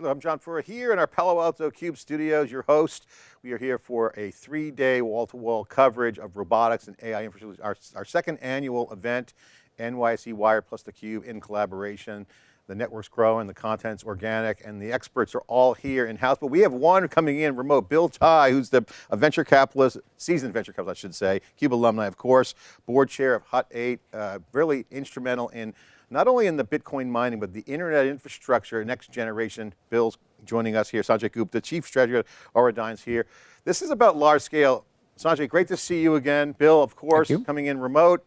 I'm John Furrier here in our Palo Alto CUBE studios, your host. We are here for a 3-day wall-to-wall coverage of robotics and AI infrastructure, our second annual event, NYSE Wired plus theCUBE in collaboration. The network's growing, the content's organic, and the experts are all here in-house. But we have one coming in remote, Bill Tye, who's a venture capitalist, seasoned venture capitalist, I should say, CUBE alumni, of course, board chair of Hut 8, really instrumental in not only in the Bitcoin mining, but the internet infrastructure, next generation. Bill's joining us here. Sanjay Gupta, chief strategy at Auradine's here. This is about large scale. Sanjay, great to see you again. Bill, of course, coming in remote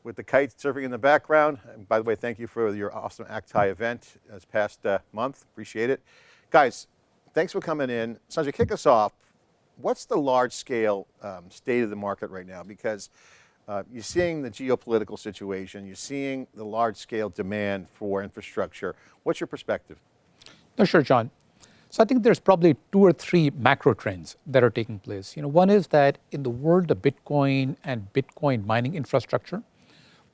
with the kite surfing in the background. And by the way, thank you for your awesome ACTI event this past month. Appreciate it. Guys, thanks for coming in. Sanjay, kick us off. What's the large scale state of the market right now? Because you're seeing the geopolitical situation, you're seeing the large scale demand for infrastructure. What's your perspective? No, sure, John. So I think there's probably 2 or 3 macro trends that are taking place. One is that in the world of Bitcoin and Bitcoin mining infrastructure,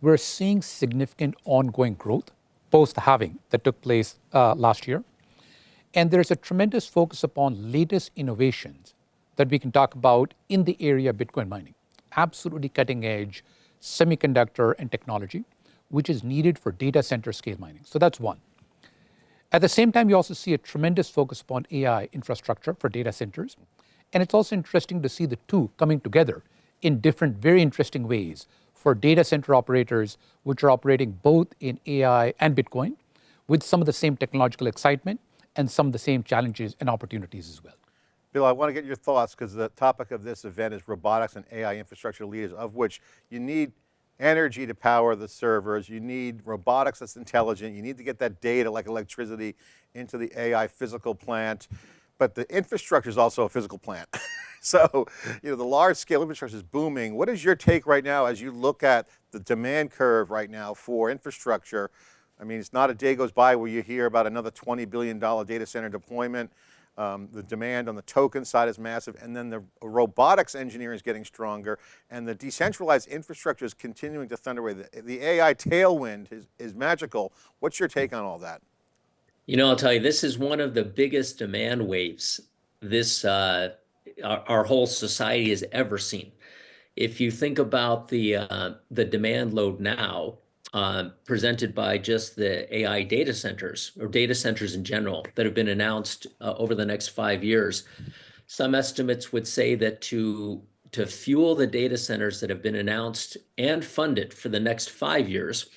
we're seeing significant ongoing growth post the halving that took place last year. And there's a tremendous focus upon latest innovations that we can talk about in the area of Bitcoin mining. Absolutely cutting edge semiconductor and technology, which is needed for data center scale mining. So that's one. At the same time, you also see a tremendous focus upon AI infrastructure for data centers. And it's also interesting to see the two coming together in different, very interesting ways for data center operators, which are operating both in AI and Bitcoin, with some of the same technological excitement and some of the same challenges and opportunities as well. Bill, I want to get your thoughts because the topic of this event is robotics and AI infrastructure leaders, of which you need energy to power the servers, you need robotics that's intelligent, you need to get that data like electricity into the AI physical plant, but the infrastructure is also a physical plant. So, the large scale infrastructure is booming. What is your take right now as you look at the demand curve right now for infrastructure? I mean, it's not a day goes by where you hear about another $20 billion data center deployment. The demand on the token side is massive, and then the robotics engineering is getting stronger, and the decentralized infrastructure is continuing to thunder away. The AI tailwind is magical. What's your take on all that? I'll tell you, this is one of the biggest demand waves our whole society has ever seen. If you think about the demand load now, presented by just the AI data centers or data centers in general that have been announced over the next 5 years. Some estimates would say that to fuel the data centers that have been announced and funded for the next 5 years,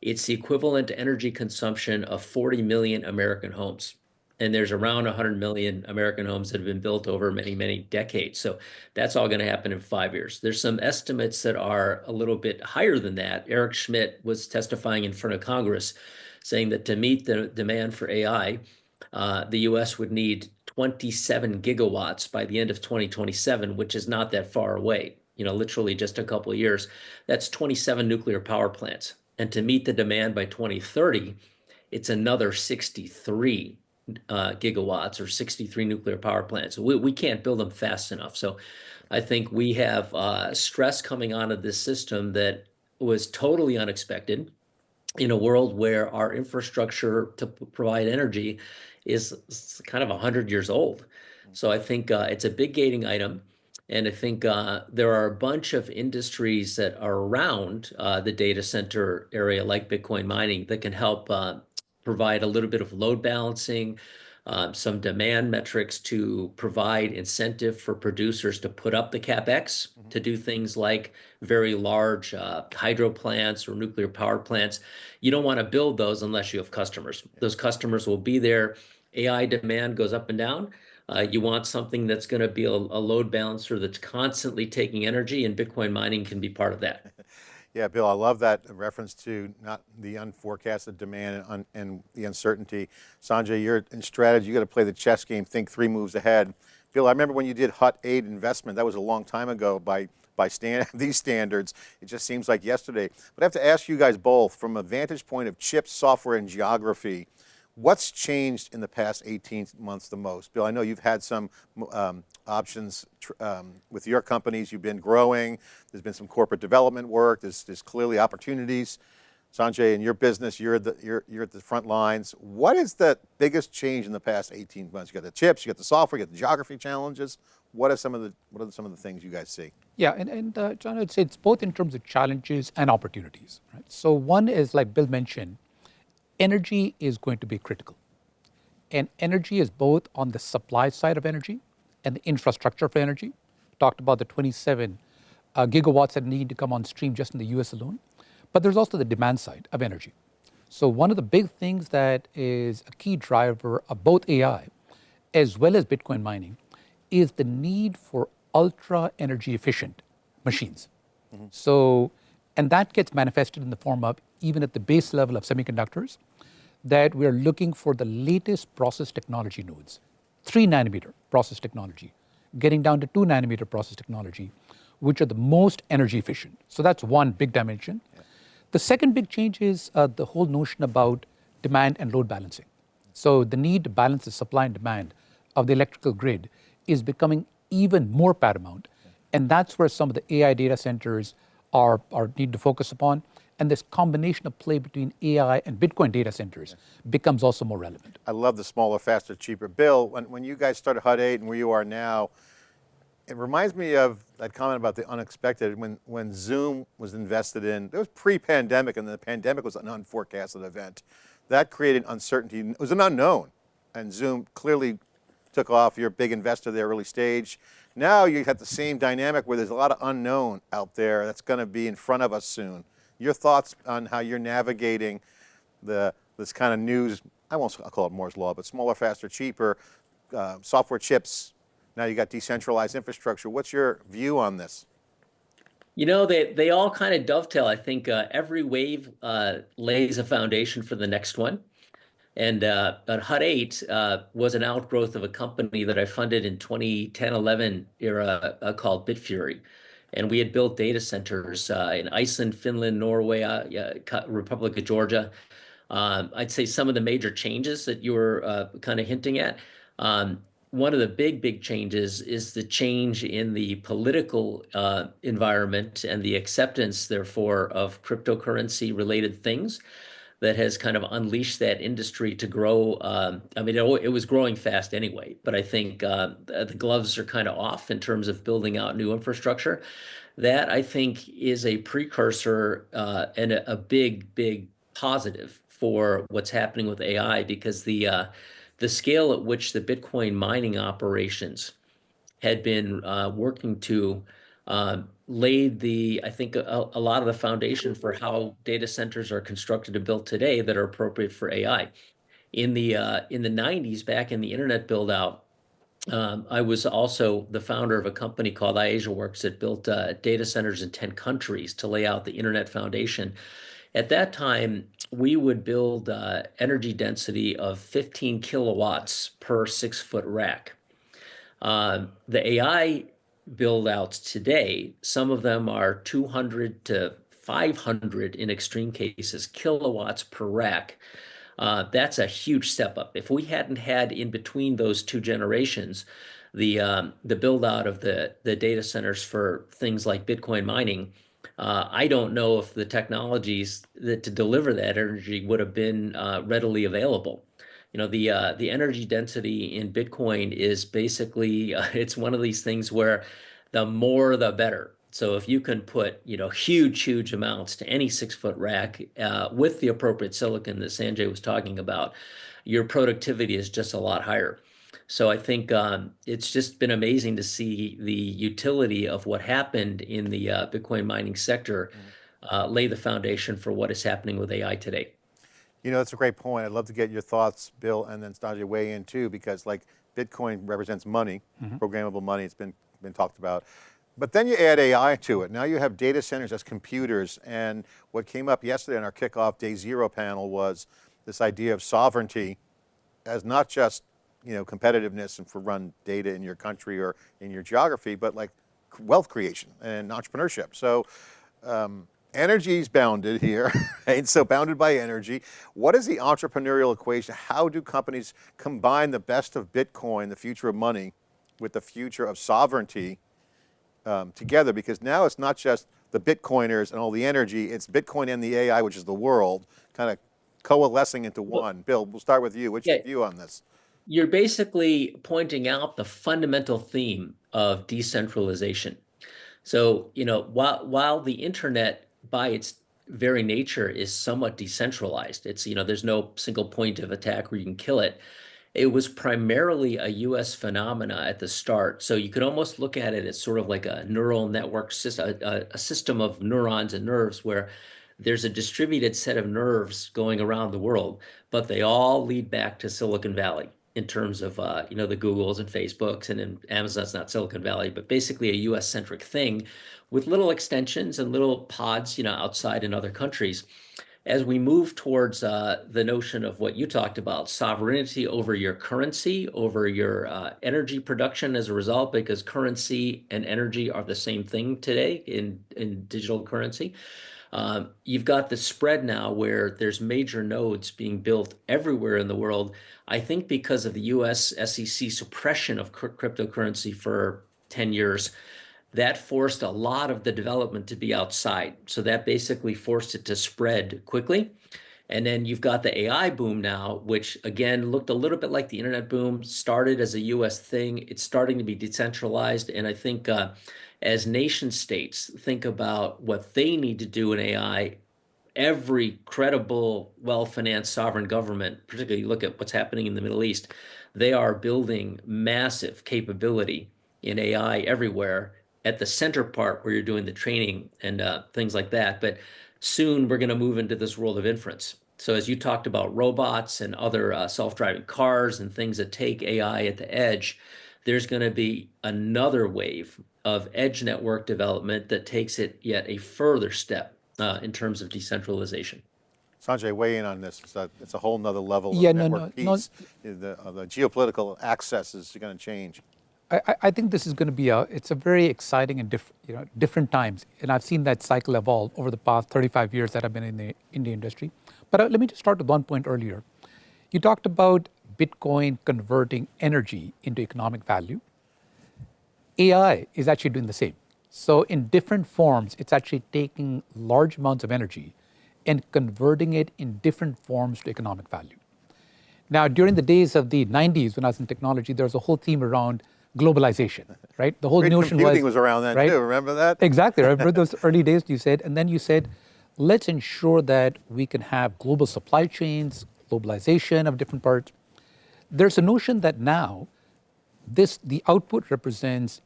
it's the equivalent energy consumption of 40 million American homes. And there's around 100 million American homes that have been built over many, many decades. So that's all going to happen in 5 years. There's some estimates that are a little bit higher than that. Eric Schmidt was testifying in front of Congress saying that to meet the demand for AI, the US would need 27 gigawatts by the end of 2027, which is not that far away, literally just a couple of years. That's 27 nuclear power plants. And to meet the demand by 2030, it's another 63 gigawatts or 63 nuclear power plants. We can't build them fast enough. So I think we have stress coming onto this system that was totally unexpected in a world where our infrastructure to provide energy is kind of 100 years old. So I think it's a big gating item. And I think there are a bunch of industries that are around the data center area like Bitcoin mining that can help provide a little bit of load balancing, some demand metrics to provide incentive for producers to put up the CapEx to do things like very large hydro plants or nuclear power plants. You don't want to build those unless you have customers. Those customers will be there. AI demand goes up and down. You want something that's going to be a load balancer that's constantly taking energy, and Bitcoin mining can be part of that. Yeah, Bill, I love that reference to not the unforecasted demand and the uncertainty. Sanjay, you're in strategy, you got to play the chess game, think 3 moves ahead. Bill, I remember when you did Hut 8 investment, that was a long time ago by these standards. It just seems like yesterday. But I have to ask you guys both, from a vantage point of chips, software, and geography, what's changed in the past 18 months the most? Bill, I know you've had some options with your companies. You've been growing. There's been some corporate development work. There's clearly opportunities. Sanjay, in your business, you're at the front lines. What is the biggest change in the past 18 months? You got the chips, you got the software, you got the geography challenges. What are some of the things you guys see? Yeah, and John, I'd say it's both in terms of challenges and opportunities. Right? So one is, like Bill mentioned, energy is going to be critical. And energy is both on the supply side of energy and the infrastructure for energy. Talked about the 27 gigawatts that need to come on stream just in the US alone. But there's also the demand side of energy. So one of the big things that is a key driver of both AI as well as Bitcoin mining is the need for ultra energy efficient machines. So, and that gets manifested in the form of, even at the base level of semiconductors, that we're looking for the latest process technology nodes, 3 nanometer process technology, getting down to 2 nanometer process technology, which are the most energy efficient. So that's one big dimension. The second big change is the whole notion about demand and load balancing. So the need to balance the supply and demand of the electrical grid is becoming even more paramount. And that's where some of the AI data centers are need to focus upon. And this combination of play between AI and Bitcoin data centers becomes also more relevant. I love the smaller, faster, cheaper. Bill, when you guys started HUD 8 and where you are now, it reminds me of that comment about the unexpected. When Zoom was invested in, it was pre-pandemic, and the pandemic was an unforecasted event. That created uncertainty. It was an unknown, and Zoom clearly took off. You're a big investor there, early stage. Now you have the same dynamic where there's a lot of unknown out there that's going to be in front of us soon. Your thoughts on how you're navigating this kind of news, I'll call it Moore's Law, but smaller, faster, cheaper, software chips. Now you got decentralized infrastructure. What's your view on this? You know, they all kind of dovetail. I think every wave lays a foundation for the next one. And but HUD 8 was an outgrowth of a company that I funded in 2010-11 era called Bitfury. And we had built data centers in Iceland, Finland, Norway, Republic of Georgia. I'd say some of the major changes that you were kind of hinting at. One of the big changes is the change in the political environment and the acceptance, therefore, of cryptocurrency related things that has kind of unleashed that industry to grow. I mean, it was growing fast anyway, but I think the gloves are kind of off in terms of building out new infrastructure. That, I think, is a precursor and a big positive for what's happening with AI, because the scale at which the Bitcoin mining operations had been working to laid I think a lot of the foundation for how data centers are constructed and built today that are appropriate for AI. In the 90s, back in the internet build out, I was also the founder of a company called iAsiaWorks that built data centers in 10 countries to lay out the internet foundation. At that time, we would build energy density of 15 kilowatts per 6-foot rack. The AI build outs today, some of them are 200 to 500 in extreme cases, kilowatts per rack. That's a huge step up. If we hadn't had in between those two generations, the build out of the data centers for things like Bitcoin mining, I don't know if the technologies to deliver that energy would have been readily available. You know, the energy density in Bitcoin is basically, it's one of these things where the more the better. So if you can put, you know, huge amounts to any 6-foot rack with the appropriate silicon that Sanjay was talking about, your productivity is just a lot higher. So I think it's just been amazing to see the utility of what happened in the Bitcoin mining sector lay the foundation for what is happening with AI today. You know, that's a great point. I'd love to get your thoughts, Bill, and then Sanjay weigh in too, because like Bitcoin represents money, programmable money, it's been talked about. But then you add AI to it. Now you have data centers as computers, and what came up yesterday on our kickoff day 0 panel was this idea of sovereignty as not just, you know, competitiveness and for run data in your country or in your geography, but like wealth creation and entrepreneurship. So energy is bounded here, right? So bounded by energy. What is the entrepreneurial equation? How do companies combine the best of Bitcoin, the future of money, with the future of sovereignty together? Because now it's not just the Bitcoiners and all the energy. It's Bitcoin and the AI, which is the world, kind of coalescing into one. Bill, we'll start with you. What's your view on this? You're basically pointing out the fundamental theme of decentralization. So, while the internet by its very nature is somewhat decentralized, there's no single point of attack where you can kill it. It was primarily a US phenomena at the start. So you could almost look at it as sort of like a neural network system, a system of neurons and nerves where there's a distributed set of nerves going around the world, but they all lead back to Silicon Valley in terms of, the Googles and Facebooks, and then Amazon's not Silicon Valley, but basically a US centric thing with little extensions and little pods, outside in other countries. As we move towards the notion of what you talked about, sovereignty over your currency, over your energy production as a result, because currency and energy are the same thing today in digital currency. You've got the spread now where there's major nodes being built everywhere in the world. I think because of the US SEC suppression of cryptocurrency for 10 years, that forced a lot of the development to be outside. So that basically forced it to spread quickly. And then you've got the AI boom now, which again looked a little bit like the internet boom, started as a US thing. It's starting to be decentralized. And I think as nation states think about what they need to do in AI, every credible, well-financed sovereign government, particularly look at what's happening in the Middle East, they are building massive capability in AI everywhere at the center part where you're doing the training and things like that. But soon we're going to move into this world of inference. So as you talked about robots and other self-driving cars and things that take AI at the edge, there's going to be another wave of edge network development that takes it yet a further step in terms of decentralization. Sanjay, weigh in on this. It's a whole nother level of network piece. The geopolitical access is going to change. I think this is going to be it's a very exciting and different times. And I've seen that cycle evolve over the past 35 years that I've been in the industry. But let me just start with one point earlier. You talked about Bitcoin converting energy into economic value. AI is actually doing the same. So in different forms, it's actually taking large amounts of energy and converting it in different forms to economic value. Now, during the days of the 90s, when I was in technology, there was a whole theme around globalization, right? The whole notion computing was around then, right? Too, remember that? Exactly, I remember those early days you said, and then you said, let's ensure that we can have global supply chains, globalization of different parts. There's a notion that now the output represents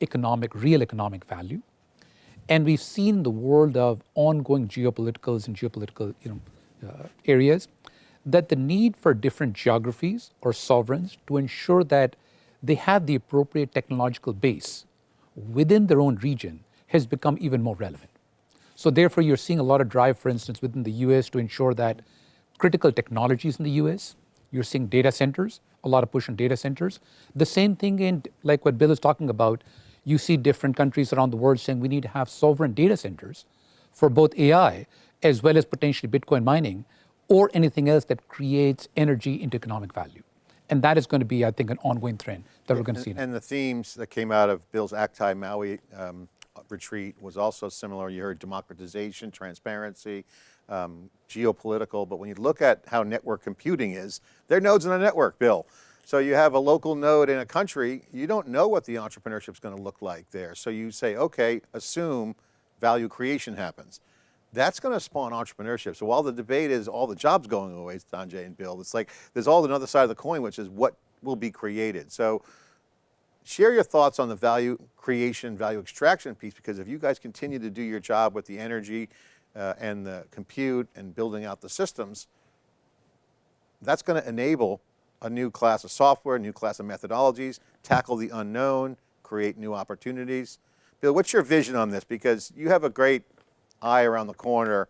real economic value. And we've seen the world of ongoing geopoliticals and geopolitical areas, that the need for different geographies or sovereigns to ensure that they have the appropriate technological base within their own region has become even more relevant. So therefore, you're seeing a lot of drive, for instance, within the US to ensure that critical technologies in the US, you're seeing data centers, a lot of push on data centers. The same thing in, like what Bill is talking about, you see different countries around the world saying we need to have sovereign data centers for both AI as well as potentially Bitcoin mining or anything else that creates energy into economic value. And that is going to be, I think, an ongoing trend that we're going to see now. And the themes that came out of Bill's Actai Maui retreat was also similar. You heard democratization, transparency, geopolitical, but when you look at how network computing is, there are nodes in a network, Bill. So you have a local node in a country, you don't know what the entrepreneurship is going to look like there. So you say, okay, assume value creation happens. That's going to spawn entrepreneurship. So while the debate is all the jobs going away, Sanjay and Bill, it's like there's all another side of the coin, which is what will be created. So share your thoughts on the value creation, value extraction piece, because if you guys continue to do your job with the energy and the compute and building out the systems, that's going to enable a new class of software, a new class of methodologies, tackle the unknown, create new opportunities. Bill, what's your vision on this? Because you have a great eye around the corner.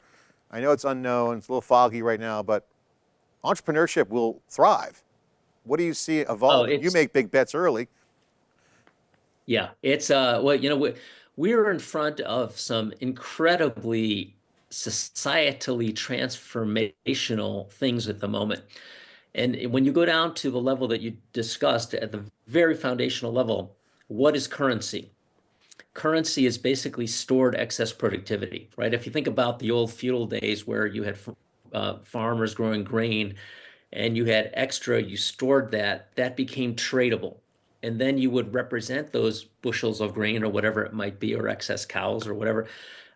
I know it's unknown, it's a little foggy right now, but entrepreneurship will thrive. What do you see evolving? You make big bets early. Yeah, it's, well, we're in front of some incredibly societally transformational things at the moment. And when you go down to the level that you discussed at the very foundational level, what is currency? currency is basically stored excess productivity, right? If you think about the old feudal days where you had farmers growing grain and you had extra, you stored that, that became tradable. And then you would represent those bushels of grain or whatever it might be, or excess cows or whatever,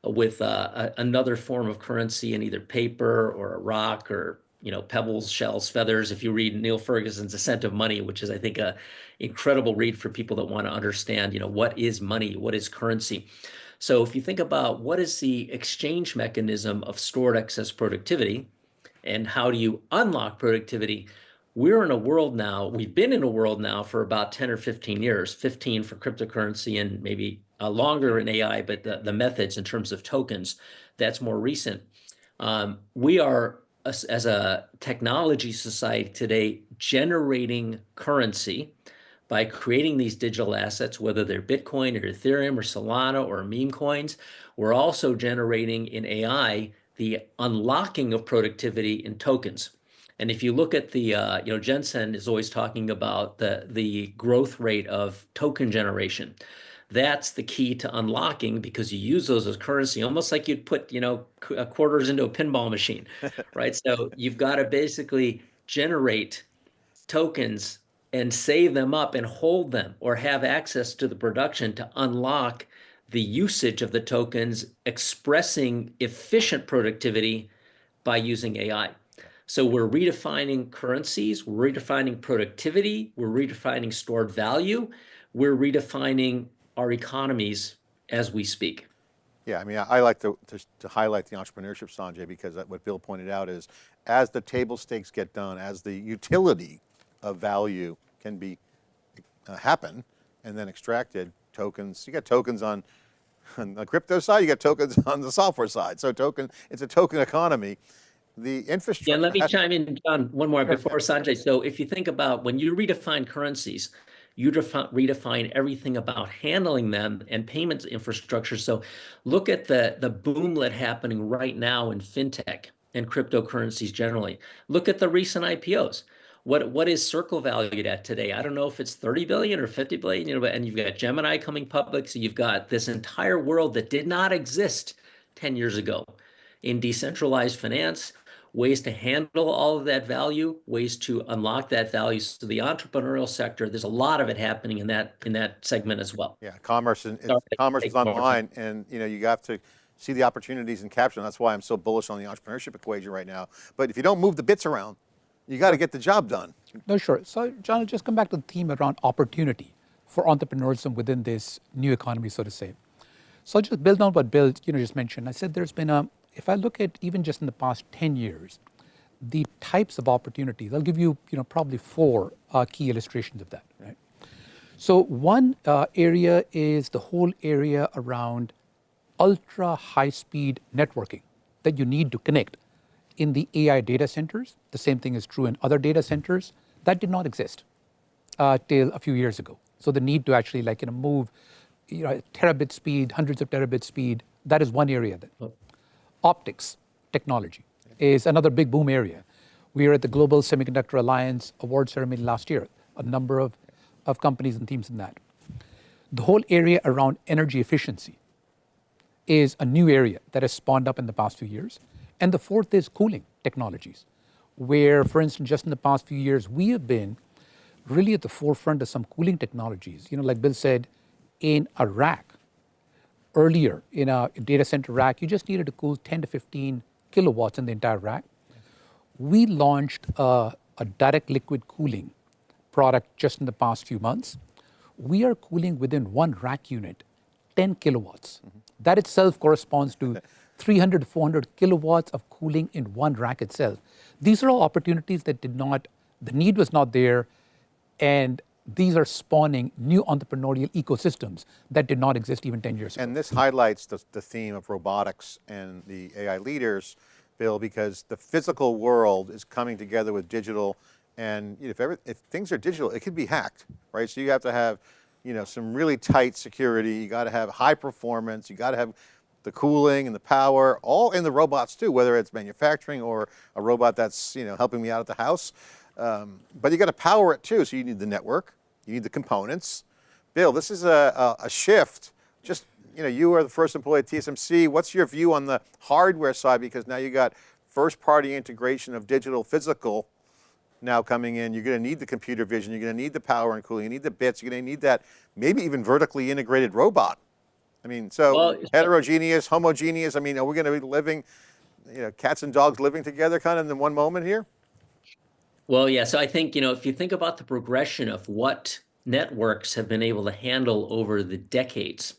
with another form of currency in either paper or a rock or pebbles, shells, feathers. If you read Neil Ferguson's Ascent of Money, which is, I think, a incredible read for people that want to understand, what is money, what is currency. So if you think about what is the exchange mechanism of stored excess productivity and how do you unlock productivity, we're in a world now, we've been in a world now for about 10 or 15 years, 15 for cryptocurrency and maybe longer in AI, but the methods in terms of tokens, that's more recent. We are, as a technology society today, generating currency by creating these digital assets, whether they're Bitcoin or Ethereum or Solana or meme coins. We're also generating in AI the unlocking of productivity in tokens. And if you look at the, Jensen is always talking about the growth rate of token generation. That's the key to unlocking, because you use those as currency, almost like you'd put, quarters into a pinball machine, right? So you've got to basically generate tokens and save them up and hold them or have access to the production to unlock the usage of the tokens, expressing efficient productivity by using AI. So we're redefining currencies, we're redefining productivity, we're redefining stored value, we're redefining our economies as we speak. Yeah, I mean, I like to highlight the entrepreneurship, Sanjay, because what Bill pointed out is, as the table stakes get done, as the utility of value can be happen and then extracted, tokens, you got tokens on the crypto side, you got tokens on the software side. So it's a token economy. The infrastructure. Yeah, let me chime in, John, one more before Sanjay. So if you think about when you redefine currencies, you redefine everything about handling them and payments infrastructure. So look at the boomlet happening right now in fintech and cryptocurrencies generally. Look at the recent IPOs. What is Circle valued at today? I don't know if it's 30 billion or 50 billion, and you've got Gemini coming public. So you've got this entire world that did not exist 10 years ago in decentralized finance, ways to handle all of that value, ways to unlock that value. So the entrepreneurial sector, there's a lot of it happening in that segment as well. Yeah, commerce is online, and you have to see the opportunities and capture them. That's why I'm so bullish on the entrepreneurship equation right now. But if you don't move the bits around, you got to get the job done. No, sure. So John, I'll just come back to the theme around opportunity for entrepreneurism within this new economy, so to say. So I'll just build on what Bill just mentioned. I said there's been if I look at even just in the past 10 years, the types of opportunities, I'll give you, probably 4 key illustrations of that, right? So one area is the whole area around ultra high-speed networking that you need to connect in the AI data centers. The same thing is true in other data centers. That did not exist till a few years ago. So the need to actually move terabit speed, hundreds of terabit speed, that is one area. Optics technology is another big boom area. We were at the Global Semiconductor Alliance award ceremony last year, a number of companies and teams in that. The whole area around energy efficiency is a new area that has spawned up in the past few years. And the fourth is cooling technologies, where, for instance, just in the past few years, we have been really at the forefront of some cooling technologies. Like Bill said, in a rack, earlier in a data center rack, you just needed to cool 10 to 15 kilowatts in the entire rack. We launched a direct liquid cooling product just in the past few months. We are cooling within one rack unit 10 kilowatts. Mm-hmm. That itself corresponds to 300 to 400 kilowatts of cooling in one rack itself. These are all opportunities that the need was not there, and these are spawning new entrepreneurial ecosystems that did not exist even 10 years ago. And this highlights the theme of robotics and the AI leaders, Bill, because the physical world is coming together with digital, and if things are digital, it could be hacked, right? So you have to have, some really tight security. You got to have high performance. You got to have the cooling and the power, all in the robots too, whether it's manufacturing or a robot that's helping me out at the house. But you got to power it too, so you need the network, you need the components. Bill, this is a shift just you are the first employee at TSMC. What's your view on the hardware side? Because now you got first-party integration of digital, physical now coming in. You're going to need the computer vision. You're going to need the power and cooling. You need the bits. You're going to need that maybe even vertically integrated robot. I mean, so heterogeneous, homogeneous. I mean, are we going to be living, cats and dogs living together kind of in one moment here? Well, yeah. So I think, if you think about the progression of what networks have been able to handle over the decades.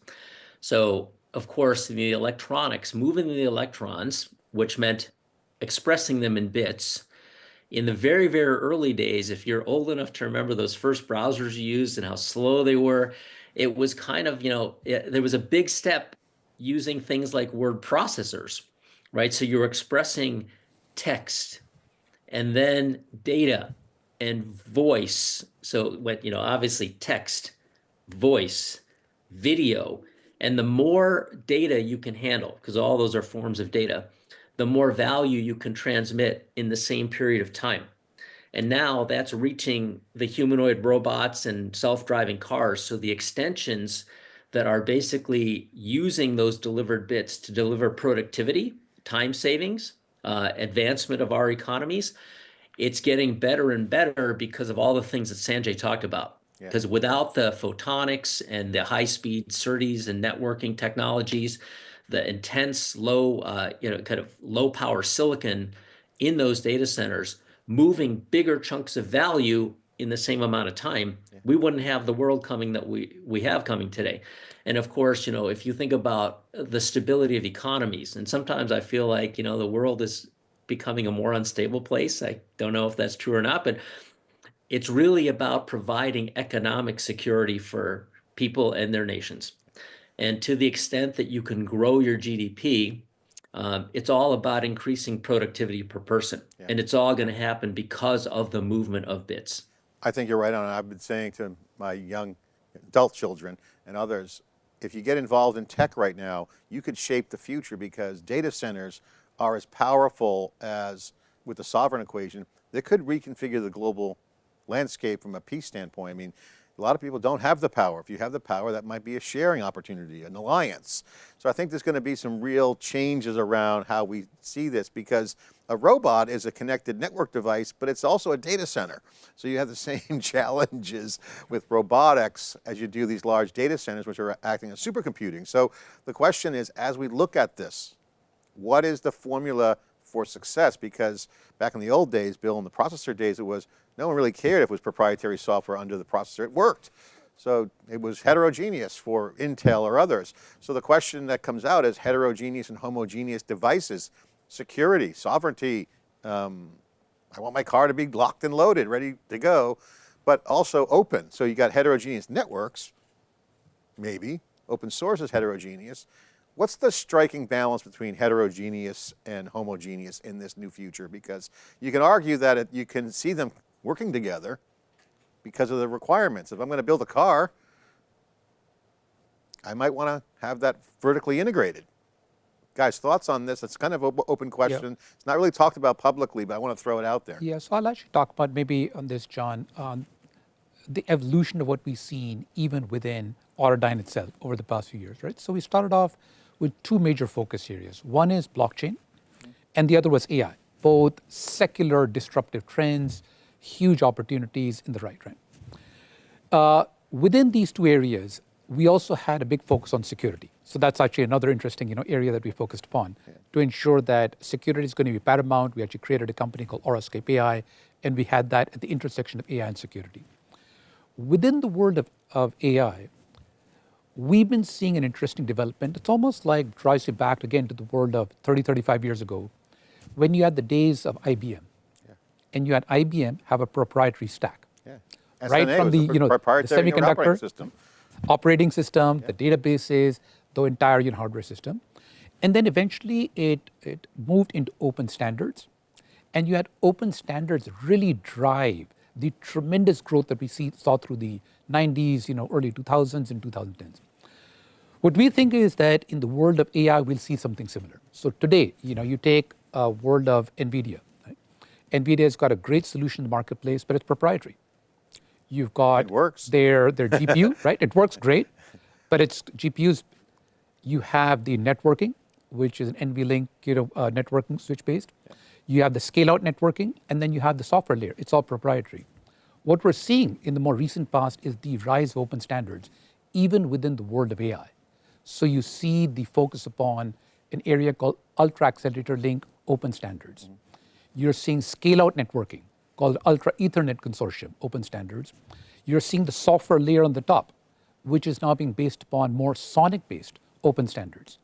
So, of course, the electronics, moving the electrons, which meant expressing them in bits. In the very, very early days, if you're old enough to remember those first browsers you used and how slow they were, it was kind of, there was a big step using things like word processors, right? So you're expressing text and then data and voice. So what, obviously text, voice, video, and the more data you can handle, because all those are forms of data, the more value you can transmit in the same period of time. And now that's reaching the humanoid robots and self-driving cars. So the extensions that are basically using those delivered bits to deliver productivity, time savings, advancement of our economies, it's getting better and better because of all the things that Sanjay talked about. Because without the photonics and the high-speed SerDes and networking technologies, the intense low, kind of low-power silicon in those data centers, moving bigger chunks of value in the same amount of time, we wouldn't have the world coming that we have coming today. And of course, if you think about the stability of economies, and sometimes I feel like, the world is becoming a more unstable place. I don't know if that's true or not, but it's really about providing economic security for people and their nations. And to the extent that you can grow your GDP, it's all about increasing productivity per person. And it's all going to happen because of the movement of bits. I think you're right on it. I've been saying to my young adult children and others, if you get involved in tech right now, you could shape the future, because data centers are as powerful as, with the sovereign equation, they could reconfigure the global landscape from a peace standpoint. I mean, a lot of people don't have the power. If you have the power, that might be a sharing opportunity, an alliance. So I think there's going to be some real changes around how we see this, because a robot is a connected network device, but it's also a data center. So you have the same challenges with robotics as you do these large data centers, which are acting as supercomputing. So the question is, as we look at this, what is the formula for success? Because back in the old days, Bill, in the processor days, it was, no one really cared if it was proprietary software under the processor. It worked. So it was heterogeneous for Intel or others. So the question that comes out is heterogeneous and homogeneous devices, security, sovereignty. I want my car to be locked and loaded, ready to go, but also open. So you got heterogeneous networks, maybe. Open source is heterogeneous. What's the striking balance between heterogeneous and homogeneous in this new future? Because you can argue that you can see them working together because of the requirements. If I'm going to build a car, I might want to have that vertically integrated. Guys, thoughts on this? It's kind of an open question. Yeah. It's not really talked about publicly, but I want to throw it out there. Yeah, so I'll actually talk about maybe on this, John, the evolution of what we've seen even within Auradine itself over the past few years, right? So we started off with two major focus areas. One is blockchain, and the other was AI. Both secular disruptive trends, huge opportunities in the right trend. Within these two areas, we also had a big focus on security. So that's actually another interesting area that we focused upon to ensure that security is going to be paramount. We actually created a company called Aurascape AI, and we had that at the intersection of AI and security. Within the world of AI, we've been seeing an interesting development. It's almost like drives you back again to the world of 30, 35 years ago, when you had the days of IBM, and you had IBM have a proprietary stack, right from the semiconductor operating system, the databases, the entire hardware system, and then eventually it moved into open standards, and you had open standards really drive the tremendous growth that we saw through the 90s, early 2000s and 2010s. What we think is that in the world of AI, we'll see something similar. So today, you take a world of NVIDIA. Right? NVIDIA has got a great solution in the marketplace, but it's proprietary. You've got their GPU, right? It works great, but its GPU's You have the networking, which is an NVLink networking switch based. You have the scale out networking, and then you have the software layer. It's all proprietary. What we're seeing in the more recent past is the rise of open standards, even within the world of AI. So you see the focus upon an area called Ultra Accelerator Link Open Standards. You're seeing scale out networking called Ultra Ethernet Consortium Open Standards. You're seeing the software layer on the top, which is now being based upon more sonic based open standards.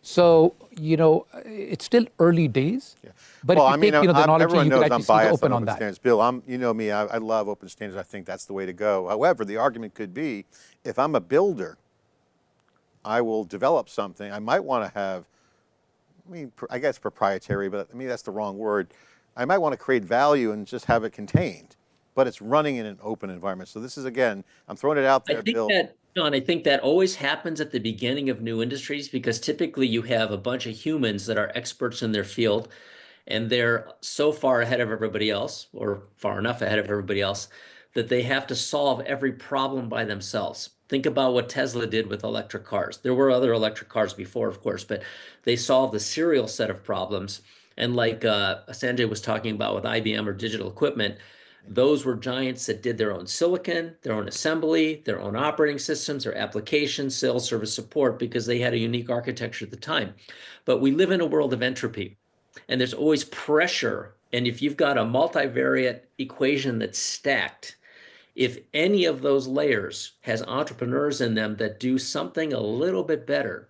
So, it's still early days, but Well, if you take the knowledge, everyone you knows can I'm actually see the biased open on on open that. standards. Bill, you know me, I love open standards. I think that's the way to go. However, the argument could be, if I'm a builder, I will develop something. I might want to have, I guess proprietary, but that's the wrong word. I might want to create value and just have it contained, but it's running in an open environment. So this is, again, I'm throwing it out there, Bill. John, I think that always happens at the beginning of new industries because typically you have a bunch of humans that are experts in their field and they're so far ahead of everybody else, or far enough ahead of everybody else, that they have to solve every problem by themselves. Think about what Tesla did with electric cars. There were other electric cars before, of course, but they solved a serial set of problems. And like Sanjay was talking about with IBM or digital equipment, those were giants that did their own silicon, their own assembly, their own operating systems, their applications, sales, service, support, because they had a unique architecture at the time. But we live in a world of entropy, and there's always pressure. And if you've got a multivariate equation that's stacked, if any of those layers has entrepreneurs in them that do something a little bit better,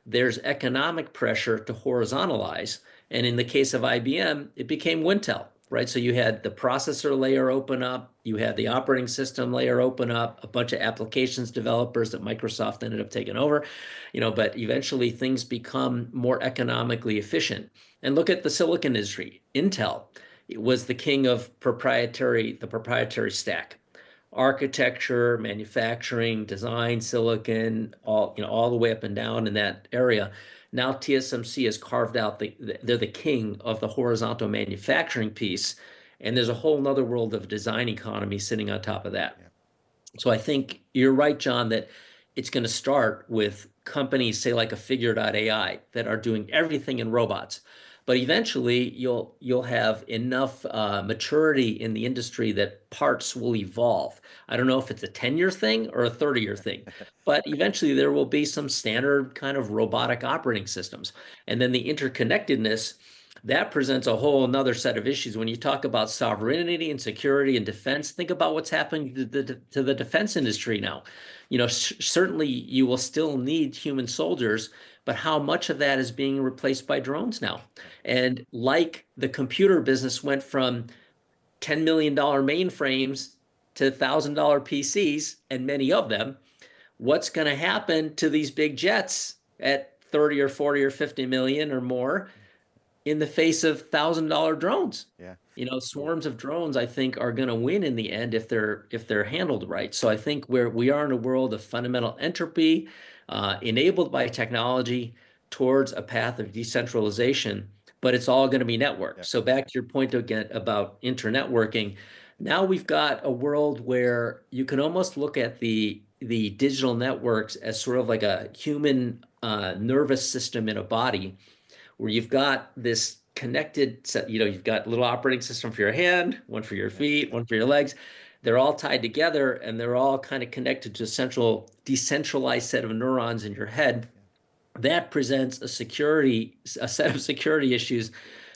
there's economic pressure to horizontalize. And in the case of IBM, it became Wintel, right? So you had the processor layer open up, you had the operating system layer open up, a bunch of applications developers that Microsoft ended up taking over, but eventually things become more economically efficient. And look at the silicon industry. Intel, it was the king of the proprietary stack. Architecture, manufacturing, design, silicon, all the way up and down in that area. Now TSMC has carved out they're the king of the horizontal manufacturing piece, and there's a whole nother world of design economy sitting on top of that. So I think you're right, John, that it's going to start with companies, say like a Figure.ai, that are doing everything in robots. But eventually, you'll have enough maturity in the industry that parts will evolve. I don't know if it's a 10-year thing or a 30-year thing, but eventually there will be some standard kind of robotic operating systems. And then the interconnectedness, that presents a whole another set of issues. When you talk about sovereignty and security and defense, think about what's happening to the defense industry now. Certainly you will still need human soldiers, but how much of that is being replaced by drones now? And like the computer business went from $10 million mainframes to $1,000 PCs, and many of them, what's going to happen to these big jets at 30 or 40 or 50 million or more in the face of $1,000 drones? Swarms of drones, I think, are going to win in the end if they're handled right. So I think we are in a world of fundamental entropy, enabled by technology towards a path of decentralization, but it's all going to be networked. So back to your point again about internetworking, now we've got a world where you can almost look at the digital networks as sort of like a human nervous system in a body, where you've got this connected set, you've got a little operating system for your hand, one for your feet, one for your legs. They're all tied together and they're all kind of connected to a central decentralized set of neurons in your head. That presents a set of security issues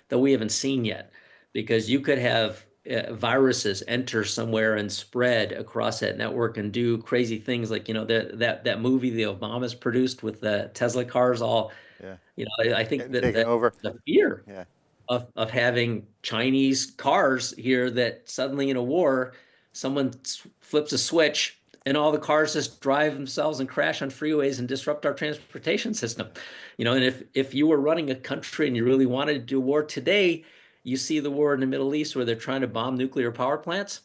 that we haven't seen yet, because you could have viruses enter somewhere and spread across that network and do crazy things like, that movie the Obamas produced with the Tesla cars all. I think that the fear of having Chinese cars here, that suddenly in a war, someone flips a switch and all the cars just drive themselves and crash on freeways and disrupt our transportation system. And if you were running a country and you really wanted to do a war today, you see the war in the Middle East where they're trying to bomb nuclear power plants.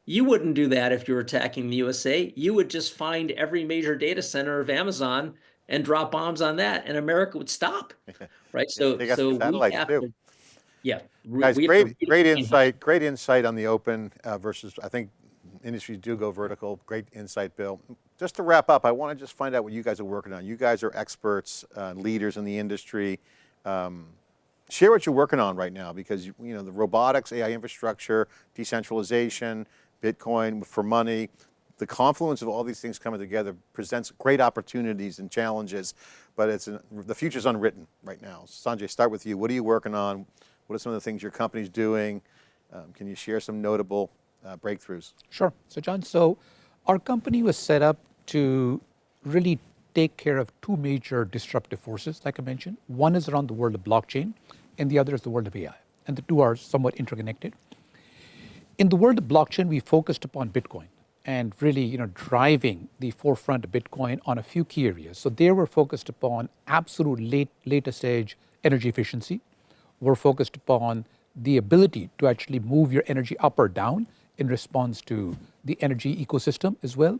You wouldn't do that if you were attacking the USA. You would just find every major data center of Amazon and drop bombs on that, and America would stop, right? So they got satellites too. Yeah. Guys, great insight on the open versus, I think, industries do go vertical. Great insight, Bill. Just to wrap up, I want to just find out what you guys are working on. You guys are experts, leaders in the industry. Share what you're working on right now, because the robotics, AI infrastructure, decentralization, Bitcoin for money, the confluence of all these things coming together presents great opportunities and challenges, but the future's unwritten right now. Sanjay, start with you. What are you working on? What are some of the things your company's doing? Can you share some notable breakthroughs? Sure. So John, our company was set up to really take care of two major disruptive forces, like I mentioned. One is around the world of blockchain, and the other is the world of AI. And the two are somewhat interconnected. In the world of blockchain, we focused upon Bitcoin and really driving the forefront of Bitcoin on a few key areas. So there we're focused upon absolute latest age energy efficiency. We're focused upon the ability to actually move your energy up or down in response to the energy ecosystem as well.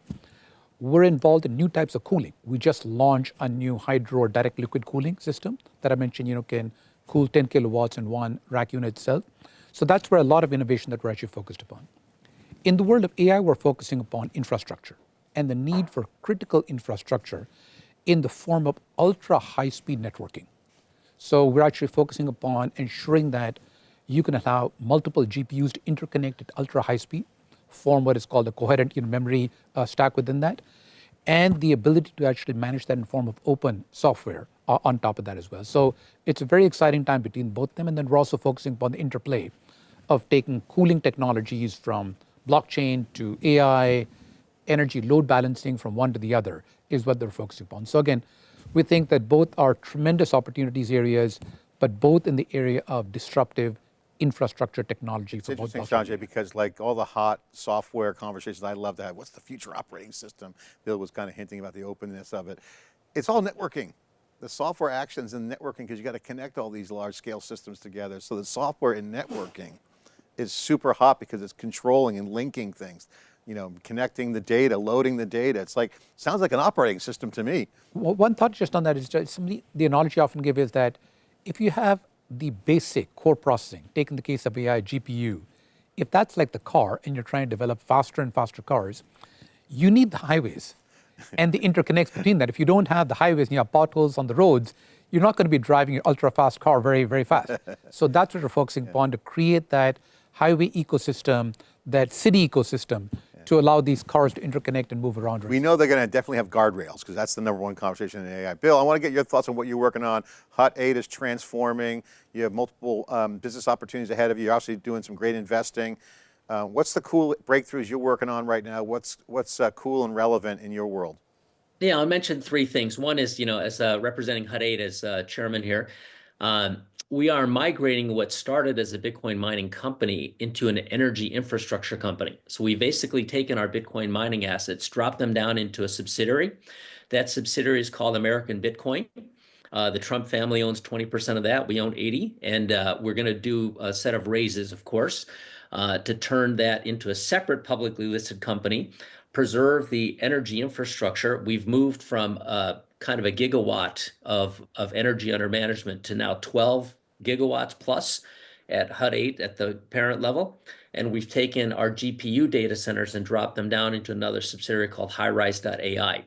We're involved in new types of cooling. We just launched a new hydro or direct liquid cooling system that I mentioned, can cool 10 kilowatts in one rack unit itself. So that's where a lot of innovation that we're actually focused upon. In the world of AI, we're focusing upon infrastructure and the need for critical infrastructure in the form of ultra high-speed networking. So we're actually focusing upon ensuring that you can allow multiple GPUs to interconnect at ultra high speed, form what is called a coherent memory stack within that, and the ability to actually manage that in form of open software on top of that as well. So it's a very exciting time between both them, and then we're also focusing upon the interplay of taking cooling technologies from blockchain to AI, energy load balancing from one to the other is what they're focusing upon. So again, we think that both are tremendous opportunities areas, but both in the area of disruptive infrastructure technology. It's interesting, Sanjay, because like all the hot software conversations I love to have, what's the future operating system? Bill was kind of hinting about the openness of it. It's all networking. The software actions and networking, because you got to connect all these large scale systems together. So the software in networking is super hot because it's controlling and linking things, connecting the data, loading the data. It's like, sounds like an operating system to me. Well, one thought just on that is the analogy I often give is that if you have the basic core processing, take in the case of AI, GPU, if that's like the car and you're trying to develop faster and faster cars, you need the highways and the interconnects between that. If you don't have the highways and you have potholes on the roads, you're not going to be driving your ultra fast car very, very fast. So that's what we're focusing upon, to create that highway ecosystem, that city ecosystem, to allow these cars to interconnect and move around. We know they're going to definitely have guardrails, because that's the #1 conversation in AI. Bill, I want to get your thoughts on what you're working on. Hut 8 is transforming. You have multiple business opportunities ahead of you. You're obviously doing some great investing. What's the cool breakthroughs you're working on right now? What's cool and relevant in your world? Yeah, I'll mention three things. One is, as representing Hut 8 as chairman here, we are migrating what started as a Bitcoin mining company into an energy infrastructure company. So we basically taken our Bitcoin mining assets, dropped them down into a subsidiary. That subsidiary is called American Bitcoin. The Trump family owns 20% of that. We own 80, and we're going to do a set of raises, of course, to turn that into a separate publicly listed company, preserve the energy infrastructure. We've moved from kind of a gigawatt of energy under management to now 12 gigawatts plus at Hut 8 at the parent level. And we've taken our GPU data centers and dropped them down into another subsidiary called highrise.ai.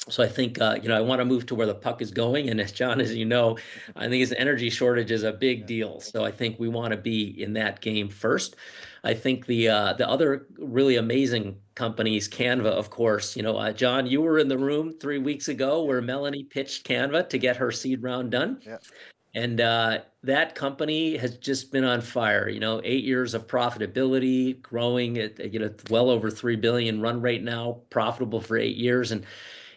So I think, I want to move to where the puck is going. And as John, as you know, I think his energy shortage is a big deal. So I think we want to be in that game first. I think the other really amazing companies, Canva, of course, John, you were in the room 3 weeks ago where Melanie pitched Canva to get her seed round done. Yeah. And that company has just been on fire. 8 years of profitability, growing at well over 3 billion run rate now, profitable for 8 years, and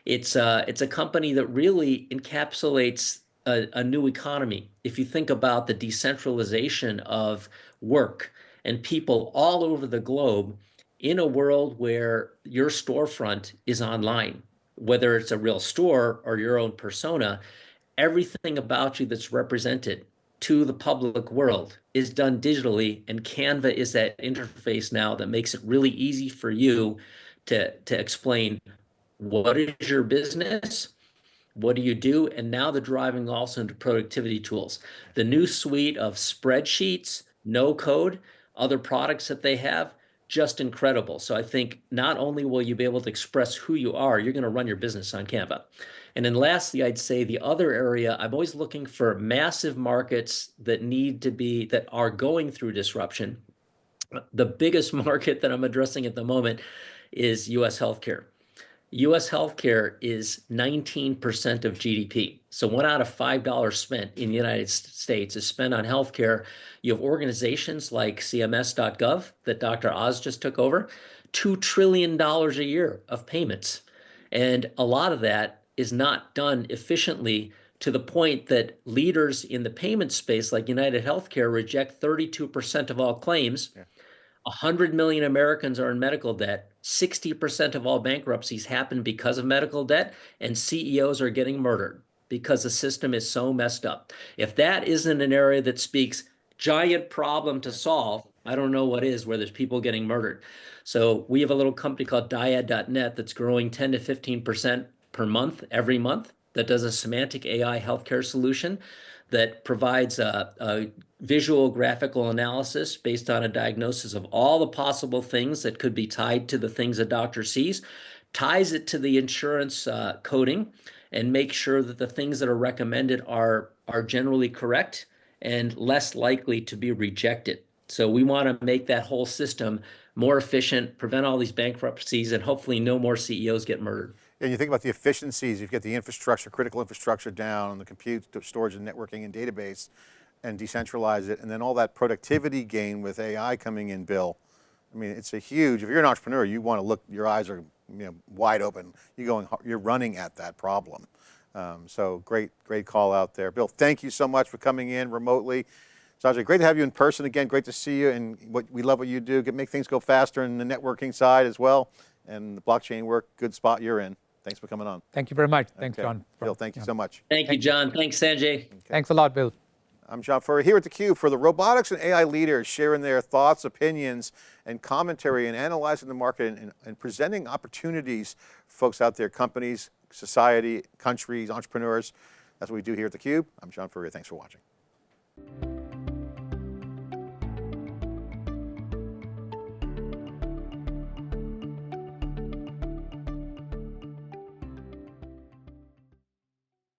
it's a company that really encapsulates a new economy. If you think about the decentralization of work and people all over the globe in a world where your storefront is online, whether it's a real store or your own persona, everything about you that's represented to the public world is done digitally, and Canva is that interface now that makes it really easy for you to explain what is your business, what do you do, and now they're driving also into productivity tools. The new suite of spreadsheets, no code, other products that they have just incredible. So I think not only will you be able to express who you are, you're going to run your business on Canva. And then lastly, I'd say the other area, I'm always looking for massive markets that are going through disruption. The biggest market that I'm addressing at the moment is US healthcare. US healthcare is 19% of GDP. So $1 out of $5 spent in the United States is spent on healthcare. You have organizations like CMS.gov that Dr. Oz just took over, $2 trillion a year of payments. And a lot of that is not done efficiently to the point that leaders in the payment space like United Healthcare reject 32% of all claims. Yeah. 100 million Americans are in medical debt. 60% of all bankruptcies happen because of medical debt, and CEOs are getting murdered because the system is so messed up. If that isn't an area that speaks giant problem to solve, I don't know what is, where there's people getting murdered. So we have a little company called Dyad.net that's growing 10 to 15% per month, every month, that does a semantic AI healthcare solution that provides a visual graphical analysis based on a diagnosis of all the possible things that could be tied to the things a doctor sees, ties it to the insurance coding, and makes sure that the things that are recommended are generally correct and less likely to be rejected. So we want to make that whole system more efficient, prevent all these bankruptcies, and hopefully no more CEOs get murdered. And you think about the efficiencies, you get the infrastructure, critical infrastructure down, the compute, storage and networking and database, and decentralize it, and then all that productivity gain with AI coming in, Bill. I mean, it's a huge, if you're an entrepreneur, you want to look, your eyes are wide open. You're running at that problem. So great call out there. Bill, thank you so much for coming in remotely. Sanjay, great to have you in person again. Great to see you, and we love what you do. Make things go faster in the networking side as well, and the blockchain work. Good spot you're in. Thanks for coming on. Thank you very much. Thanks, John. Bill, thank you so much. Thank you, John. Thanks, Sanjay. Okay. Thanks a lot, Bill. I'm John Furrier here at theCUBE for the robotics and AI leaders, sharing their thoughts, opinions, and commentary, and analyzing the market and presenting opportunities for folks out there, companies, society, countries, entrepreneurs. That's what we do here at theCUBE. I'm John Furrier. Thanks for watching.